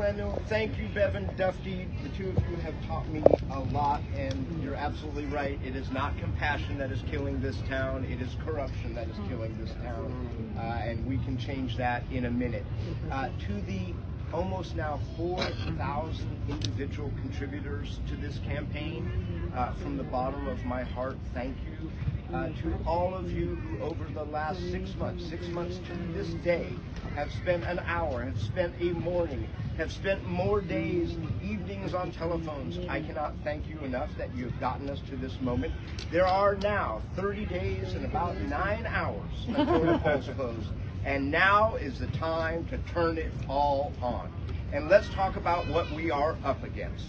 Glendale. Thank you, Bevan, Dufty. The two of you have taught me a lot, and you're absolutely right. It is not compassion that is killing this town. It is corruption that is killing this town, and we can change that in a minute. To the almost now 4,000 individual contributors to this campaign, from the bottom of my heart, thank you. To all of you who over the last 6 months to this day, have spent an hour, have spent a morning, have spent more days, evenings on telephones. I cannot thank you enough that you have gotten us to this moment. There are now 30 days and about 9 hours until the polls close. And now is the time to turn it all on. And let's talk about what we are up against.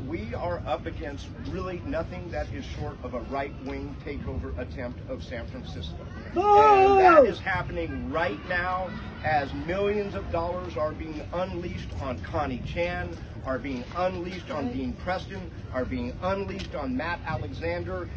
We are up against really nothing that is short of a right-wing takeover attempt of San Francisco. And that is happening right now as millions of dollars are being unleashed on Connie Chan, are being unleashed on Dean Preston, are being unleashed on Matt Alexander,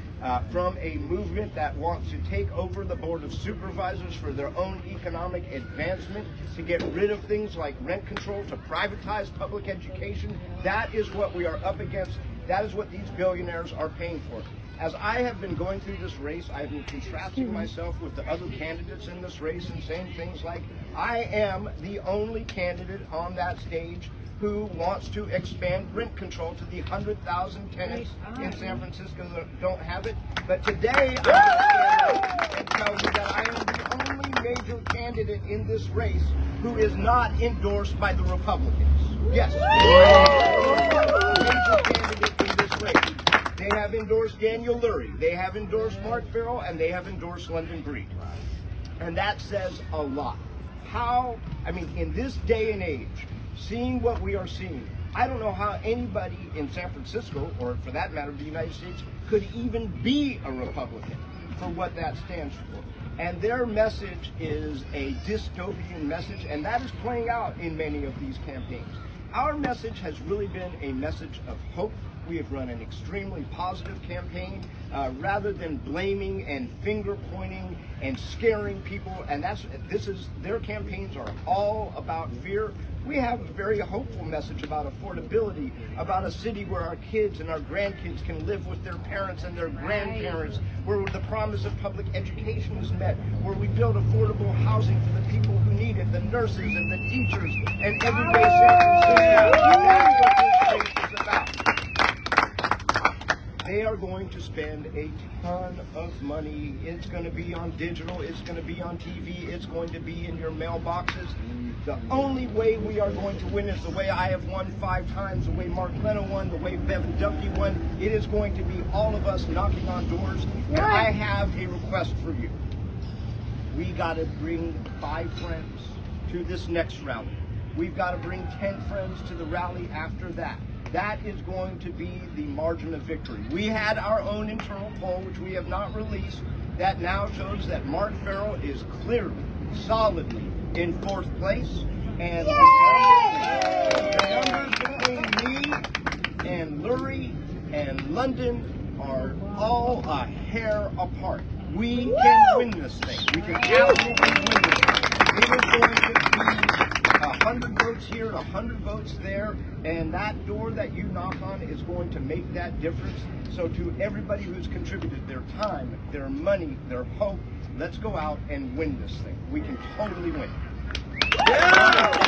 from a movement that wants to take over the Board of Supervisors for their own economic advancement, to get rid of things like rent control, to privatize public education. That is what we are up against. That is what these billionaires are paying for. As I have been going through this race, I've been contrasting myself with the other candidates in this race and saying things like, I am the only candidate on that stage who wants to expand rent control to the 100,000 tenants in San Francisco that don't have it. But today, I'm going to stand up and tell you that I am the only major candidate in this race who is not endorsed by the Republicans. Yes, major candidate in this race. They have endorsed Daniel Lurie, they have endorsed Mark Farrell, and they have endorsed London Breed. And that says a lot. In this day and age, seeing what we are seeing, I don't know how anybody in San Francisco, or for that matter, the United States, could even be a Republican for what that stands for. And their message is a dystopian message, and that is playing out in many of these campaigns. Our message has really been a message of hope. We have run an extremely positive campaign, rather than blaming and finger pointing and scaring people. And their campaigns are all about fear. We have a very hopeful message about affordability, about a city where our kids and our grandkids can live with their parents and their grandparents, where the promise of public education is met, where we build affordable housing for the people who need it, the nurses and the teachers and everyday citizens. That's what this race is about. They are going to spend a ton of money. It's going to be on digital, it's going to be on TV, it's going to be in your mailboxes. The only way we are going to win is the way I have won 5 times, the way Mark Leno won, the way Bevan Duffy won. It is going to be all of us knocking on doors. And I have a request for you. We got to bring 5 friends to this next rally. We've got to bring 10 friends to the rally after that. That is going to be the margin of victory. We had our own internal poll, which we have not released, that now shows that Mark Farrell is clearly, solidly in 4th place. And the numbers between me and Lurie and London are all a hair apart. We can win this thing. We can absolutely win this thing. It is going to be 100 votes here, 100 votes there, and that door that you knock on is going to make that difference. So to everybody who's contributed their time, their money, their hope, let's go out and win this thing. We can totally win. Yeah!